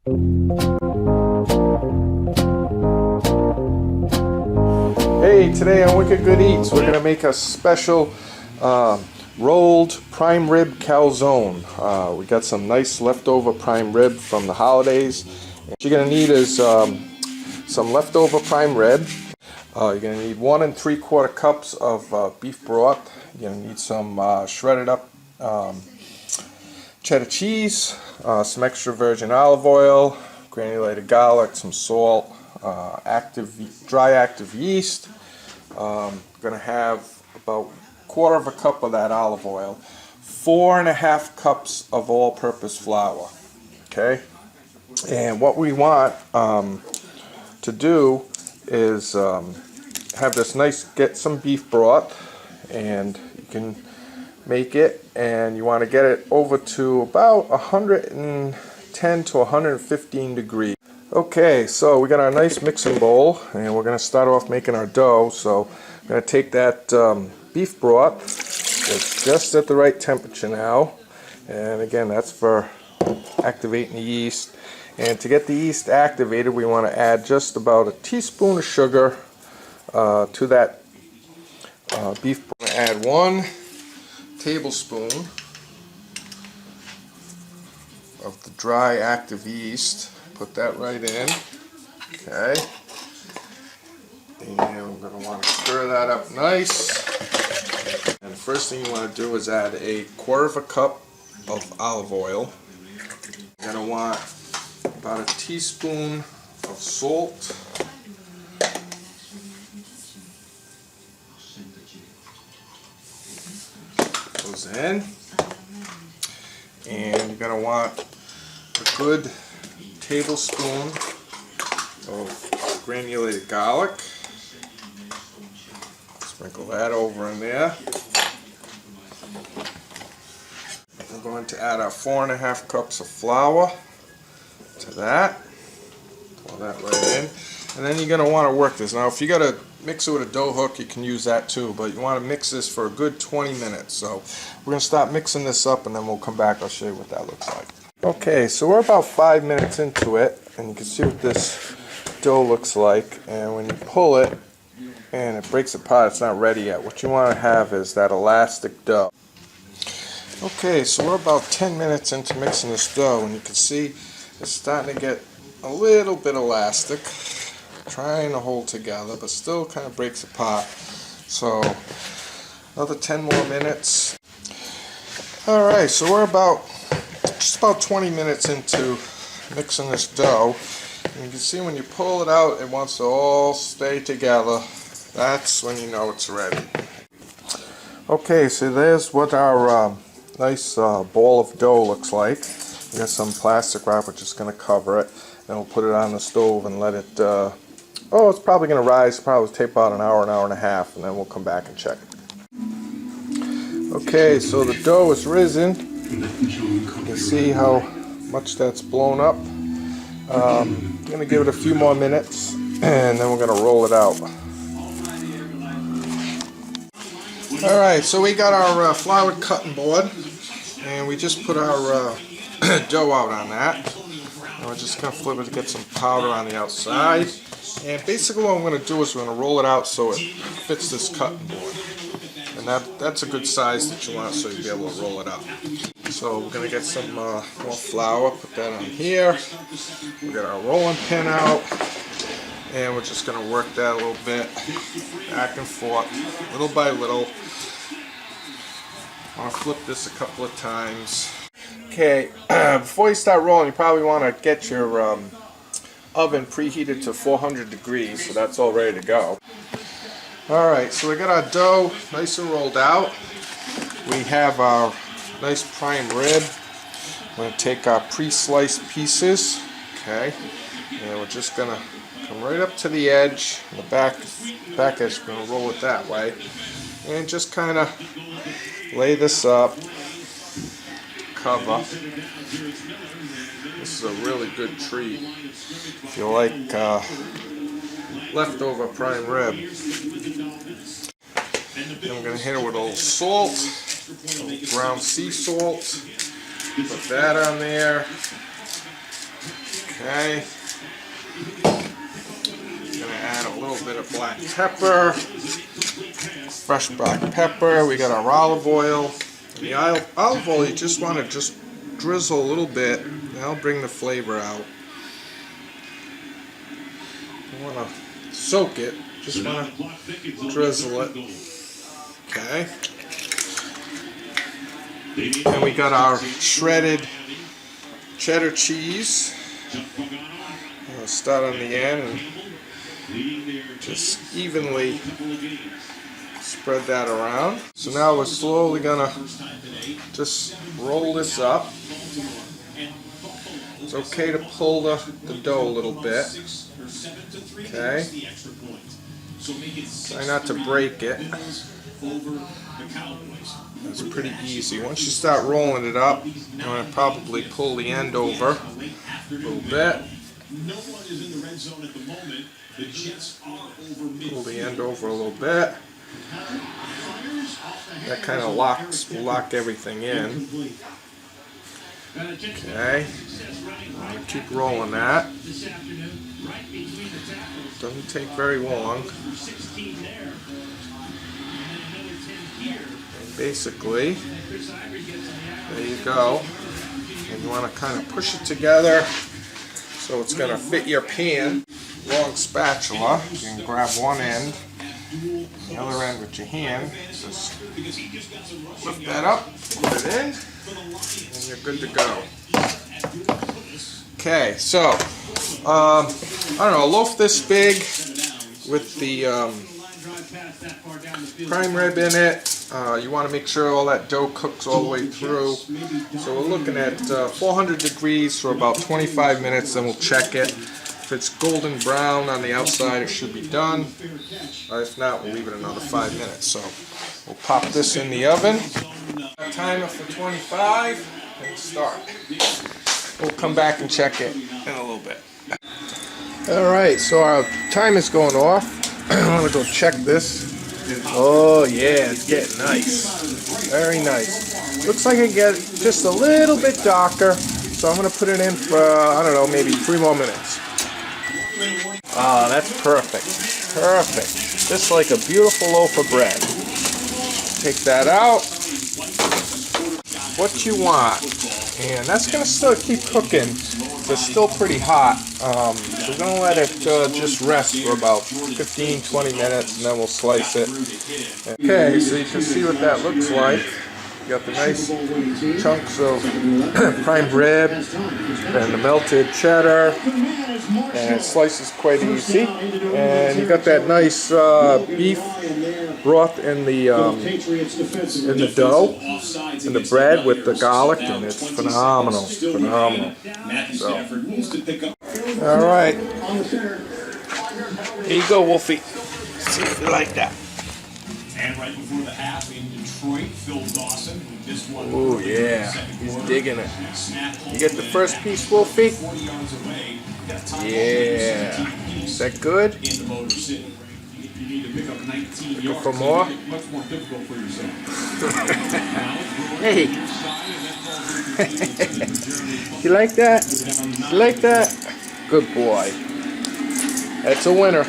Hey, today on Wicked Good Eats, we're going to make a special rolled prime rib calzone. We got some nice leftover prime rib from the holidays. What you're going to need is some leftover prime rib. You're going to need 1 3/4 cups of beef broth. You're going to need some shredded up cheddar cheese, some extra virgin olive oil, granulated garlic, some salt, dry active yeast. Going to have about 1/4 cup of that olive oil, 4 1/2 cups of all-purpose flour. Okay, and what we want to do is have this nice, get some beef broth, and you can make it, and you want to get it over to about 110 to 115 degrees. Okay, so we got our nice mixing bowl, and we're going to start off making our dough. So I'm going to take that beef broth. It's just at the right temperature now, and again, that's for activating the yeast. And to get the yeast activated, we want to add just about a teaspoon of sugar to that beef broth. Add 1 tablespoon of the dry active yeast. Put that right in. Okay. And we're going to want to stir that up nice. And the first thing you want to do is add a 1/4 cup of olive oil. You're going to want about a teaspoon of salt. Goes in. And you're going to want a good tablespoon of granulated garlic. Sprinkle that over in there. We're going to add our 4 1/2 cups of flour to that. Pour that right in. And then you're going to want to work this. Now, if you got to mix it with a dough hook, you can use that too, but you want to mix this for a good 20 minutes. So we're going to start mixing this up, and then we'll come back. I'll show you what that looks like. Okay, so we're about 5 minutes into it, and you can see what this dough looks like. And when you pull it and it breaks apart, it's not ready yet. What you want to have is that elastic dough. Okay, so we're about 10 minutes into mixing this dough, and you can see it's starting to get a little bit elastic, trying to hold together, but still kind of breaks apart. So another 10 more minutes. Alright, so we're just about 20 minutes into mixing this dough, and you can see when you pull it out, it wants to all stay together. That's when you know it's ready. Okay, so there's what our nice ball of dough looks like. We got some plastic wrap, which is going to cover it. Then we'll put it on the stove and let it, it's probably going to rise, probably take about an hour and a half, and then we'll come back and check. Okay, so the dough is risen. You can see how much that's blown up. I'm going to give it a few more minutes, and then we're going to roll it out. Alright, so we got our floured cutting board, and we just put our dough out on that. And we're just going to flip it to get some powder on the outside. And basically what I'm going to do is we're going to roll it out so it fits this cutting board. And that's a good size that you want, so you'll be able to roll it out. So we're going to get some more flour, put that on here. We'll get our rolling pin out. And we're just going to work that a little bit, back and forth, little by little. I'll flip this a couple of times. Okay, before you start rolling, you probably want to get your oven preheated to 400 degrees, so that's all ready to go. Alright, so we got our dough nice and rolled out. We have our nice prime rib. We're going to take our pre-sliced pieces, okay, and we're just going to come right up to the edge, the back edge, we're going to roll it that way, and just kind of lay this up, cover. This is a really good treat if you like leftover prime rib. Then we're going to hit it with a little salt, a little ground sea salt. Put that on there. Okay. Gonna add a little bit of black pepper, fresh black pepper. We got our olive oil. And the olive oil, you just want to just drizzle a little bit. That'll bring the flavor out. You want to soak it. Just want to drizzle it. Okay. And we got our shredded cheddar cheese. I'll start on the end and just evenly spread that around. So now we're slowly gonna just roll this up. It's okay to pull the dough a little bit. Okay. Try not to break it. That's pretty easy. Once you start rolling it up, you're going to probably pull the end over a little bit. Pull the end over a little bit. That kind of will lock everything in. Okay. Keep rolling that. Doesn't take very long. And basically, there you go. And you want to kind of push it together so it's going to fit your pan. Long spatula. You can grab one end, the other end with your hand. Just lift that up, put it in, and you're good to go. Okay, so I don't know, a loaf this big with the prime rib in it. You want to make sure all that dough cooks all the way through. So we're looking at 400 degrees for about 25 minutes, then we'll check it. If it's golden brown on the outside, it should be done. If not, we'll leave it another 5 minutes. So we'll pop this in the oven. Timer for 25 and start. We'll come back and check it in a little bit. Alright, so our time is going off. I'm going to go check this. Oh yeah, it's getting nice. Very nice. Looks like it gets just a little bit darker. So I'm going to put it in for, I don't know, maybe 3 more minutes. Ah, that's perfect. Perfect. Just like a beautiful loaf of bread. Take that out. What you want. And that's going to still keep cooking. It's still pretty hot. We're going to let it just rest for about 15-20 minutes and then we'll slice it. Okay, so you can see what that looks like. You got the nice chunks of prime rib and the melted cheddar, and it slices quite easy. And you got that nice beef broth in the dough, in the bread with the garlic, and it's phenomenal, phenomenal. So, all right, here you go, Wolfie. See if you like that. And right before the half in Detroit, Phil Dawson, who missed one. Oh yeah, he's digging it. You get the first piece, Wolfie? Yeah. Is that good? Looking for more? Hey. You like that? You like that? Good boy. That's a winner.